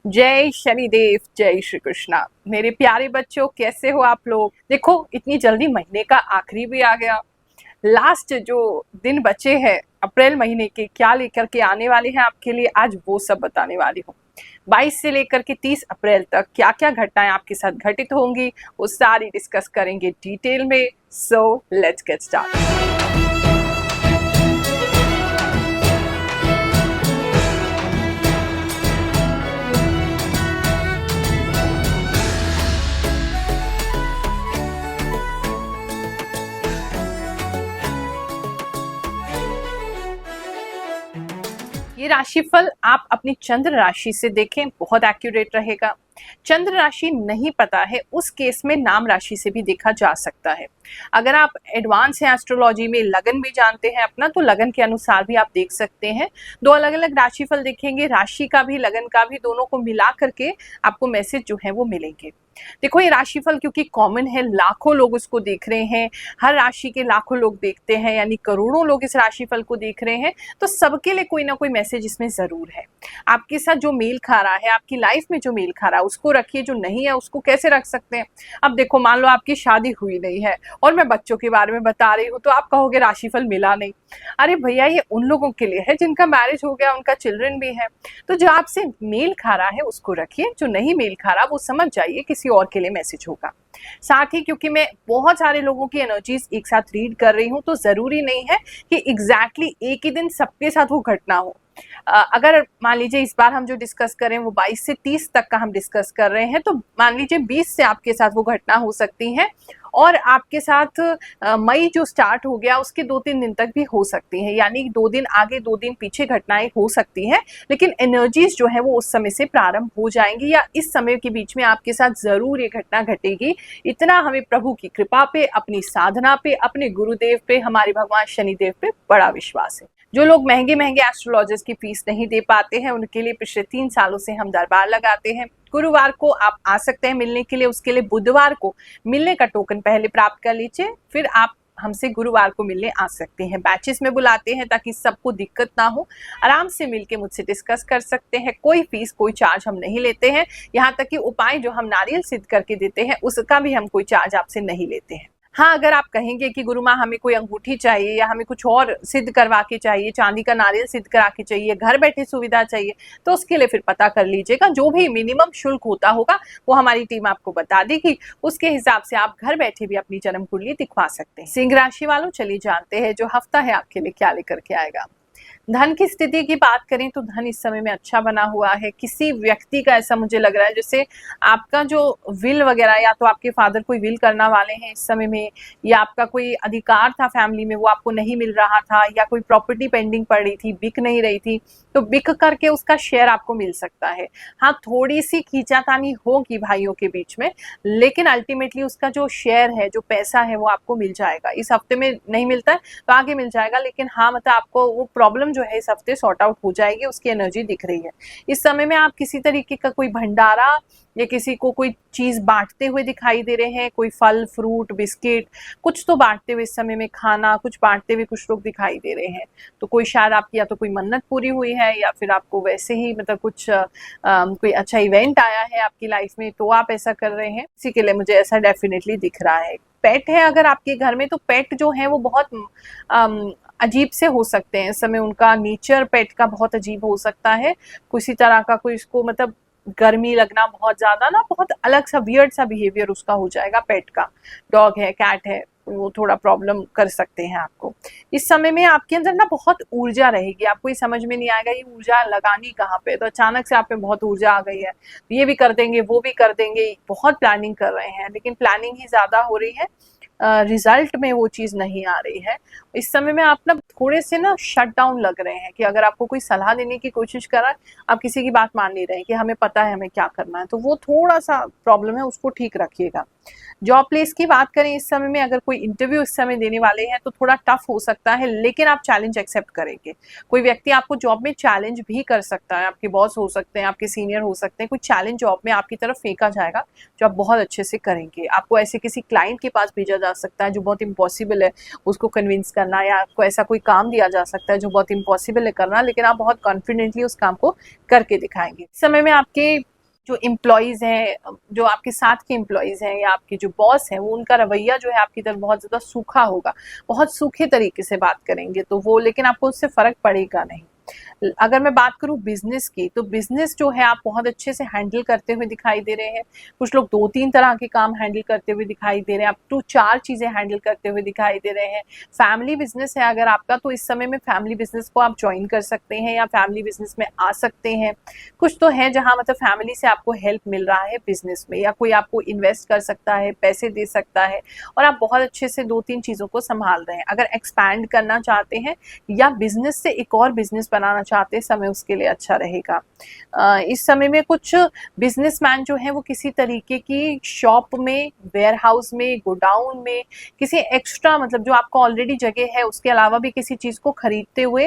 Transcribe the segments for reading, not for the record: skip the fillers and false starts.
जय शनिदेव, जय श्री कृष्णा। मेरे प्यारे बच्चों, कैसे हो आप लोग। देखो, इतनी जल्दी महीने का आखिरी भी आ गया। लास्ट जो दिन बचे हैं अप्रैल महीने के, क्या लेकर के आने वाले हैं आपके लिए, आज वो सब बताने वाली हूँ। 22 से लेकर के 30 अप्रैल तक क्या क्या घटनाएं आपके साथ घटित होंगी, वो सारी डिस्कस करेंगे डिटेल में। So let's get start. ये राशिफल आप अपनी चंद्र राशि से देखें, बहुत एक्यूरेट रहेगा। चंद्र राशि नहीं पता है, उस केस में नाम राशि से भी देखा जा सकता है। अगर आप एडवांस हैं एस्ट्रोलॉजी में, लगन भी जानते हैं अपना, तो लगन के अनुसार भी आप देख सकते हैं। दो अलग अलग राशिफल देखेंगे, राशि का भी लगन का भी, दोनों को मिला करके आपको मैसेज जो है वो मिलेंगे। देखो, ये राशिफल क्योंकि कॉमन है, लाखों लोग उसको देख रहे हैं, हर राशि के लाखों लोग देखते हैं, यानी करोड़ों लोग इस राशिफल को देख रहे हैं, तो सबके लिए कोई ना कोई मैसेज इसमें जरूर है। आपके साथ जो मेल खा रहा है, आपकी लाइफ में जो मेल खा रहा है उसको रखिए, जो नहीं है उसको कैसे रख सकते हैं। अब देखो, मान लो आपकी शादी हुई नहीं है और मैं बच्चों के बारे में बता रही हूँ, तो आप कहोगे राशिफल मिला नहीं। अरे भैया, ये उन लोगों के लिए है जिनका मैरिज हो गया, उनका चिल्ड्रन भी है। तो जो आपसे मेल खा रहा है उसको रखिए, जो नहीं मेल खा रहा वो समझ जाइए किसी और के लिए मैसेज होगा। साथ ही क्योंकि मैं बहुत सारे लोगों की एनर्जीज एक साथ रीड कर रही हूँ, तो जरूरी नहीं है कि एग्जैक्टली एक ही दिन सबके साथ वो घटना हो। अगर मान लीजिए इस बार हम जो डिस्कस करें वो 22 से 30 तक का हम डिस्कस कर रहे हैं, तो मान लीजिए 20 से आपके साथ वो घटना हो सकती है, और आपके साथ मई जो स्टार्ट हो गया उसके 2-3 दिन तक भी हो सकती है, यानी 2 दिन आगे 2 दिन पीछे घटनाएं हो सकती हैं, लेकिन एनर्जीज जो है वो उस समय से प्रारंभ हो जाएंगी, या इस समय के बीच में आपके साथ जरूर ये घटना घटेगी। इतना हमें प्रभु की कृपा पे, अपनी साधना पे, अपने गुरुदेव पे, हमारे भगवान शनिदेव पे बड़ा विश्वास है। जो लोग महंगे महंगे एस्ट्रोलॉजर्स की फीस नहीं दे पाते हैं, उनके लिए पिछले 3 सालों से हम दरबार लगाते हैं। गुरुवार को आप आ सकते हैं मिलने के लिए, उसके लिए बुधवार को मिलने का टोकन पहले प्राप्त कर लीजिए, फिर आप हमसे गुरुवार को मिलने आ सकते हैं। बैचेस में बुलाते हैं ताकि सबको दिक्कत ना हो, आराम से मिलके मुझसे डिस्कस कर सकते हैं। कोई फीस, कोई चार्ज हम नहीं लेते हैं। यहाँ तक कि उपाय जो हम नारियल सिद्ध करके देते हैं उसका भी हम कोई चार्ज आपसे नहीं लेते हैं। हाँ, अगर आप कहेंगे कि गुरु माँ हमें कोई अंगूठी चाहिए या हमें कुछ और सिद्ध करवा के चाहिए, चांदी का नारियल सिद्ध करा के चाहिए, घर बैठे सुविधा चाहिए, तो उसके लिए फिर पता कर लीजिएगा। जो भी मिनिमम शुल्क होता होगा वो हमारी टीम आपको बता देगी, उसके हिसाब से आप घर बैठे भी अपनी जन्म कुंडली दिखवा सकते हैं। सिंह राशि वालों, चलिए जानते हैं जो हफ्ता है आपके लिए क्या लेकर के आएगा। धन की स्थिति की बात करें तो धन इस समय में अच्छा बना हुआ है। किसी व्यक्ति का ऐसा मुझे लग रहा है जैसे आपका जो विल वगैरह, या तो आपके फादर कोई विल करना वाले हैं इस समय में, या आपका कोई अधिकार था फैमिली में वो आपको नहीं मिल रहा था, या कोई प्रॉपर्टी पेंडिंग पड़ रही थी, बिक नहीं रही थी, तो बिक करके उसका शेयर आपको मिल सकता है। हाँ, थोड़ी सी खींचातानी होगी भाइयों के बीच में, लेकिन अल्टीमेटली उसका जो शेयर है, जो पैसा है, वो आपको मिल जाएगा। इस हफ्ते में नहीं मिलता है तो आगे मिल जाएगा, लेकिन हाँ, मतलब आपको वो प्रॉब्लम जो है इस हफ्ते सॉर्ट आउट हो जाएगी, उसकी एनर्जी दिख रही है। इस समय में आप किसी तरीके का कोई भंडारा या किसी को कोई चीज बांटते हुए दिखाई दे रहे हैं, कोई फल फ्रूट बिस्किट कुछ तो बांटते हुए इस समय में, खाना कुछ बांटते हुए कुछ लोग दिखाई दे रहे हैं। तो कोई शायद आपकी या तो कोई मन्नत पूरी हुई है, या फिर आपको वैसे ही मतलब कुछ कोई अच्छा इवेंट आया है आपकी लाइफ में, तो आप ऐसा कर रहे हैं। इसी के लिए मुझे ऐसा डेफिनेटली दिख रहा है। पेट है अगर आपके घर में, तो पेट जो है वो बहुत अजीब से हो सकते हैं इस समय। उनका नेचर पेट का बहुत अजीब हो सकता है, किसी तरह का कोई इसको मतलब गर्मी लगना बहुत ज्यादा ना, बहुत अलग सा वियर्ड सा बिहेवियर उसका हो जाएगा पेट का। डॉग है, कैट है, वो थोड़ा प्रॉब्लम कर सकते हैं आपको। इस समय में आपके अंदर ना बहुत ऊर्जा रहेगी, आपको ये समझ में नहीं आएगा ये ऊर्जा लगानी कहाँ पे, तो अचानक से आप में बहुत ऊर्जा आ गई है, ये भी कर देंगे वो भी कर देंगे, बहुत प्लानिंग कर रहे हैं, लेकिन प्लानिंग ही ज्यादा हो रही है, रिजल्ट में वो चीज नहीं आ रही है। इस समय में आप ना थोड़े से ना शट डाउन लग रहे हैं, कि अगर आपको कोई सलाह देने की कोशिश कर रहा है, आप किसी की बात मान नहीं रहे हैं कि हमें पता है हमें क्या करना है, तो वो थोड़ा सा प्रॉब्लम है, उसको ठीक रखिएगा। जॉब प्लेस की बात करें इस समय में, अगर कोई इंटरव्यू इस समय देने वाले हैं तो थोड़ा टफ हो सकता है, लेकिन आप चैलेंज एक्सेप्ट करेंगे। कोई व्यक्ति आपको जॉब में चैलेंज भी कर सकता है, आपके बॉस हो सकते हैं, आपके सीनियर हो सकते हैं, कोई चैलेंज जॉब में आपकी तरफ फेंका जाएगा जो आप बहुत अच्छे से करेंगे। आपको ऐसे किसी क्लाइंट के पास भेजा जा सकता है जो बहुत इम्पॉसिबल है उसको कन्विंस करना, या आपको ऐसा कोई काम दिया जा सकता है जो बहुत इम्पॉसिबल है करना, लेकिन आप बहुत कॉन्फिडेंटली उस काम को करके दिखाएंगे। इस समय में आपके जो एम्प्लॉयज़ हैं, जो आपके साथ के एम्प्लॉयज़ हैं या आपके जो बॉस हैं, वो उनका रवैया जो है आपकी तरफ बहुत ज़्यादा सूखा होगा, बहुत सूखे तरीके से बात करेंगे, तो वो लेकिन आपको उससे फ़र्क पड़ेगा नहीं। अगर मैं बात करूँ बिज़नेस की, तो बिज़नेस जो है आप बहुत अच्छे से हैंडल करते हुए दिखाई दे रहे हैं। कुछ लोग 2-3 तरह के काम हैंडल करते हुए दिखाई दे रहे हैं, अप टू 4 चीज़ें हैंडल करते हुए दिखाई दे रहे हैं। फैमिली बिज़नेस है अगर आपका, तो इस समय में फैमिली बिज़नेस को आप जॉइन कर सकते हैं या फैमिली बिज़नेस में आ सकते हैं। कुछ तो है जहाँ मतलब फैमिली से आपको हेल्प मिल रहा है बिज़नेस में, या कोई आपको इन्वेस्ट कर सकता है, पैसे दे सकता है और आप बहुत अच्छे से 2-3 चीज़ों को सँभाल रहे हैं। अगर एक्सपैंड करना चाहते हैं या बिज़नेस से एक और बिज़नेस बनाना चाहते हैं, समय उसके लिए अच्छा रहेगा। इस समय में कुछ बिजनेसमैन जो हैं वो किसी तरीके की शॉप में, वेयरहाउस में, गोडाउन में, किसी एक्स्ट्रा मतलब जो आपका ऑलरेडी जगह है उसके अलावा भी किसी चीज़ को खरीदते हुए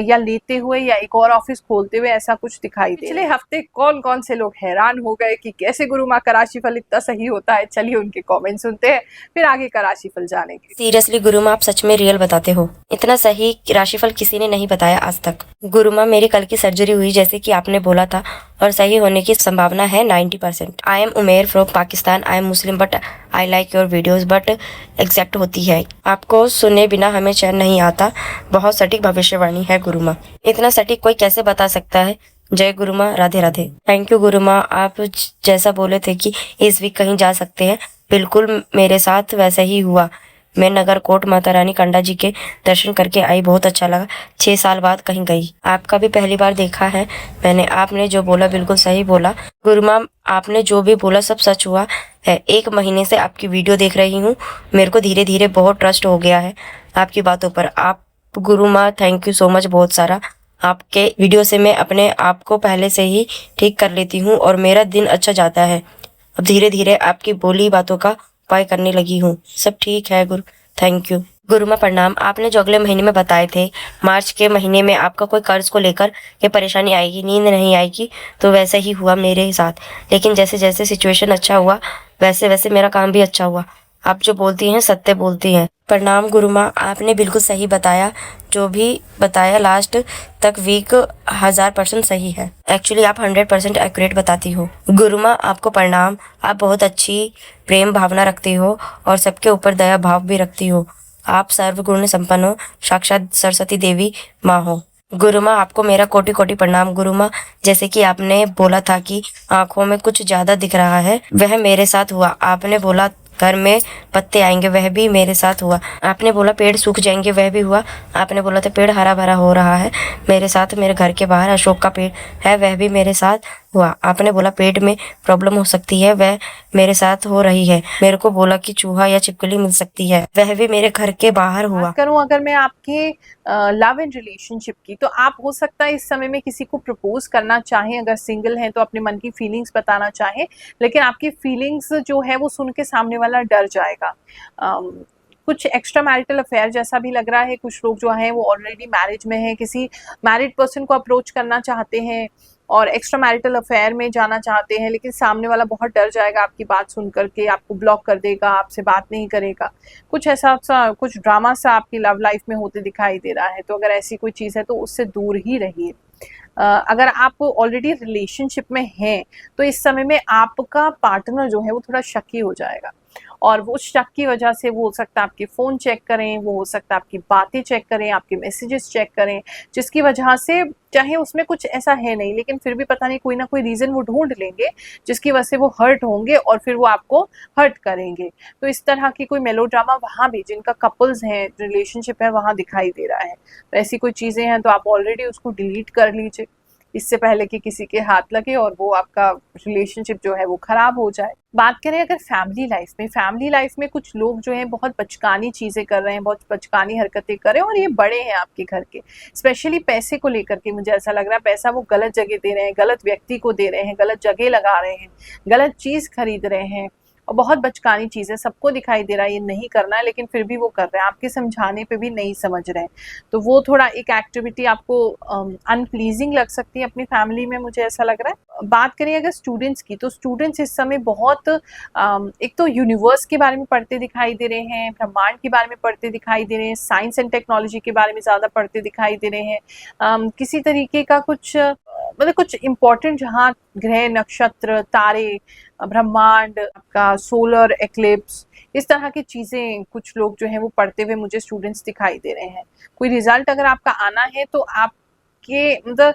या लेते हुए या एक और ऑफिस खोलते हुए ऐसा कुछ दिखाई दे। पिछले हफ्ते कौन-कौन से लोग हैरान हो गए कि कैसे गुरु माँ का राशिफल इतना सही होता है, चलिए उनके कमेंट सुनते हैं, फिर आगे का राशिफल जानेंगे। सीरियसली गुरु माँ, आप सच में रियल बताते हो। इतना सही राशिफल किसी ने नहीं बताया आज तक। गुरु माँ, मेरी कल की सर्जरी हुई जैसे कि आपने बोला था और सही होने की संभावना है 90%। I am Umer from Pakistan. I am Muslim but I like your videos but exact होती है। आपको सुने बिना हमें चैन नहीं आता। बहुत सटीक भविष्यवाणी है गुरु माँ। इतना सटीक कोई कैसे बता सकता है। जय गुरु माँ, राधे राधे। थैंक यू गुरु माँ। आप जैसा बोले थे कि इस वीक कहीं जा सकते हैं, बिल्कुल मेरे साथ वैसा ही हुआ। मैं नगर कोट माता रानी कंडा जी के दर्शन करके आई, बहुत अच्छा लगा। 6 साल बाद कहीं गई। आपका भी पहली बार देखा है मैंने। आपने जो बोला बिल्कुल सही बोला गुरु माम। आपने जो भी बोला सब सच हुआ है। 1 महीने से आपकी वीडियो देख रही हूँ। मेरे को धीरे धीरे बहुत ट्रस्ट हो गया है आपकी बातों पर। आप गुरु माँ थैंक यू सो मच बहुत सारा। आपके वीडियो से मैं अपने आप को पहले से ही ठीक कर लेती हूँ और मेरा दिन अच्छा जाता है। अब धीरे धीरे आपकी बोली बातों का उपाय करने लगी हूँ। सब ठीक है गुरु, थैंक यू। गुरु माँ प्रणाम। आपने जो अगले महीने में बताए थे मार्च के महीने में आपका कोई कर्ज को लेकर के परेशानी आएगी, नींद नहीं आएगी, तो वैसे ही हुआ मेरे साथ। लेकिन जैसे जैसे सिचुएशन अच्छा हुआ वैसे वैसे मेरा काम भी अच्छा हुआ। आप जो बोलती हैं सत्य बोलती हैं। प्रणाम गुरु माँ, आपने बिल्कुल सही बताया। जो भी बताया लास्ट तक वीक 1000% सही है। एक्चुअली आप 100% एक्यूरेट बताती हो। गुरु माँ आपको प्रणाम। आप बहुत अच्छी प्रेम भावना रखती हो और सबके ऊपर दया भाव भी रखती हो। आप सर्वगुण संपन्न हो, साक्षात सरस्वती देवी माँ हो। गुरु माँ आपको मेरा कोटि कोटि प्रणाम। गुरु माँ, जैसे कि आपने बोला था कि आंखों में कुछ ज्यादा दिख रहा है, वह मेरे साथ हुआ। आपने बोला घर में पत्ते आएंगे, वह भी मेरे साथ हुआ। आपने बोला पेड़ सूख जाएंगे, वह भी हुआ। आपने बोला था पेड़ हरा भरा हो रहा है, मेरे साथ। मेरे घर के बाहर अशोक का पेड़ है, वह भी मेरे साथ हुआ। आपने बोला पेट में प्रॉब्लम हो सकती है, वह मेरे साथ हो रही है। मेरे को बोला कि चूहा या छिपकली मिल सकती है, वह भी मेरे घर के बाहर हुआ। करूं अगर मैं आपके लव एंड रिलेशनशिप की, तो आप हो सकता है इस समय में किसी को प्रपोज करना चाहें। अगर सिंगल हैं तो अपने मन की फीलिंग्स बताना चाहें, लेकिन आपकी फीलिंग्स जो है वो सुन के सामने वाला डर जाएगा। कुछ एक्स्ट्रा मैरिटल अफेयर जैसा भी लग रहा है। कुछ लोग जो हैं वो ऑलरेडी मैरिज में हैं, किसी मैरिड पर्सन को अप्रोच करना चाहते हैं और एक्स्ट्रा मैरिटल अफेयर में जाना चाहते हैं, लेकिन सामने वाला बहुत डर जाएगा आपकी बात सुन करके, आपको ब्लॉक कर देगा, आपसे बात नहीं करेगा। कुछ ऐसा कुछ ड्रामा सा आपकी लव लाइफ में होते दिखाई दे रहा है। तो अगर ऐसी कोई चीज़ है तो उससे दूर ही रहिए। अगर आप ऑलरेडी रिलेशनशिप में हैं तो इस समय में आपका पार्टनर जो है वो थोड़ा शकी हो जाएगा, और वो शक की वजह से वो हो सकता है आपके फ़ोन चेक करें, वो हो सकता है आपकी बातें चेक करें, आपके मैसेजेस चेक करें, जिसकी वजह से चाहे उसमें कुछ ऐसा है नहीं, लेकिन फिर भी पता नहीं कोई ना कोई रीज़न वो ढूंढ लेंगे जिसकी वजह से वो हर्ट होंगे और फिर वो आपको हर्ट करेंगे। तो इस तरह की कोई मेलोड्रामा वहाँ भी, जिनका कपल्स हैं, रिलेशनशिप है, वहाँ दिखाई दे रहा है। तो ऐसी कोई चीज़ें हैं तो आप ऑलरेडी उसको डिलीट कर लीजिए, इससे पहले कि किसी के हाथ लगे और वो आपका रिलेशनशिप जो है वो खराब हो जाए। बात करें अगर फैमिली लाइफ में कुछ लोग जो हैं बहुत बचकानी चीज़ें कर रहे हैं, बहुत बचकानी हरकतें कर रहे हैं, और ये बड़े हैं आपके घर के। स्पेशली पैसे को लेकर के मुझे ऐसा लग रहा है पैसा वो गलत जगह दे रहे हैं, गलत व्यक्ति को दे रहे हैं, गलत जगह लगा रहे हैं, गलत चीज़ खरीद रहे हैं, और बहुत बचकानी चीज़ है। सबको दिखाई दे रहा है ये नहीं करना है, लेकिन फिर भी वो कर रहे हैं, आपके समझाने पे भी नहीं समझ रहे हैं। तो वो थोड़ा एक एक्टिविटी आपको अनप्लीजिंग लग सकती है अपनी फैमिली में, मुझे ऐसा लग रहा है। बात करें अगर स्टूडेंट्स की, तो स्टूडेंट्स इस समय बहुत एक तो यूनिवर्स के बारे में पढ़ते दिखाई दे रहे हैं, ब्रह्मांड के बारे में पढ़ते दिखाई दे रहे हैं, साइंस एंड टेक्नोलॉजी के बारे में ज़्यादा पढ़ते दिखाई दे रहे हैं। किसी तरीके का कुछ मतलब कुछ इम्पोर्टेंट जहाँ ग्रह, नक्षत्र, तारे, ब्रह्मांड, आपका सोलर एक्लिप्स, इस तरह की चीज़ें कुछ लोग जो हैं वो पढ़ते हुए मुझे स्टूडेंट्स दिखाई दे रहे हैं। कोई रिजल्ट अगर आपका आना है तो आपके मतलब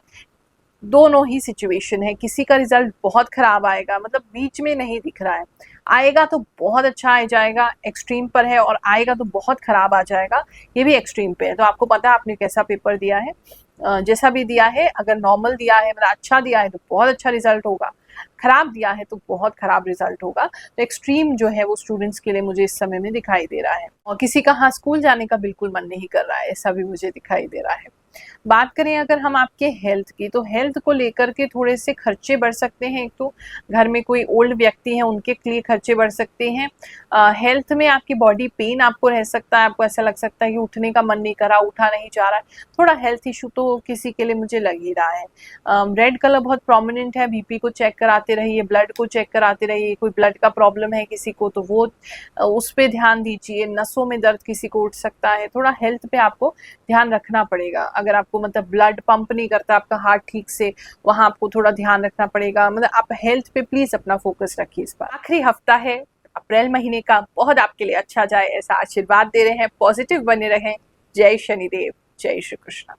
दोनों ही सिचुएशन है, किसी का रिजल्ट बहुत खराब आएगा, मतलब बीच में नहीं दिख रहा है, आएगा तो बहुत अच्छा आ जाएगा, एक्सट्रीम पर है, और आएगा तो बहुत खराब आ जाएगा, ये भी एक्सट्रीम पे है। तो आपको पता है आपने कैसा पेपर दिया है, जैसा भी दिया है, अगर नॉर्मल दिया है मतलब अच्छा दिया है तो बहुत अच्छा रिजल्ट होगा, खराब दिया है तो बहुत खराब रिजल्ट होगा। तो एक्सट्रीम जो है वो स्टूडेंट्स के लिए मुझे इस समय में दिखाई दे रहा है। और किसी का हाँ स्कूल जाने का बिल्कुल मन नहीं कर रहा है, ऐसा भी मुझे दिखाई दे रहा है। बात करें अगर हम आपके हेल्थ की, तो हेल्थ को लेकर के थोड़े से खर्चे बढ़ सकते हैं। एक तो घर में कोई ओल्ड व्यक्ति हैं उनके लिए खर्चे बढ़ सकते हैं। हेल्थ में आपकी बॉडी पेन आपको रह सकता है, आपको ऐसा लग सकता है कि उठने का मन नहीं कर रहा, उठा नहीं जा रहा है, थोड़ा हेल्थ इशू तो किसी के लिए मुझे लग ही रहा है। रेड कलर बहुत प्रोमिनेंट है, बीपी को चेक कराते रहिए, ब्लड को चेक कराते रहिए, कोई ब्लड का प्रॉब्लम है किसी को तो वो उस पर ध्यान दीजिए। नसों में दर्द किसी को उठ सकता है, थोड़ा हेल्थ पे आपको ध्यान रखना पड़ेगा। अगर आपको मतलब ब्लड पंप नहीं करता आपका हार्ट ठीक से, वहां आपको थोड़ा ध्यान रखना पड़ेगा। मतलब आप हेल्थ पे प्लीज अपना फोकस रखिए इस पर। आखिरी हफ्ता है अप्रैल महीने का, बहुत आपके लिए अच्छा जाए ऐसा आशीर्वाद दे रहे हैं, पॉजिटिव बने रहें। जय शनिदेव, जय श्री कृष्ण।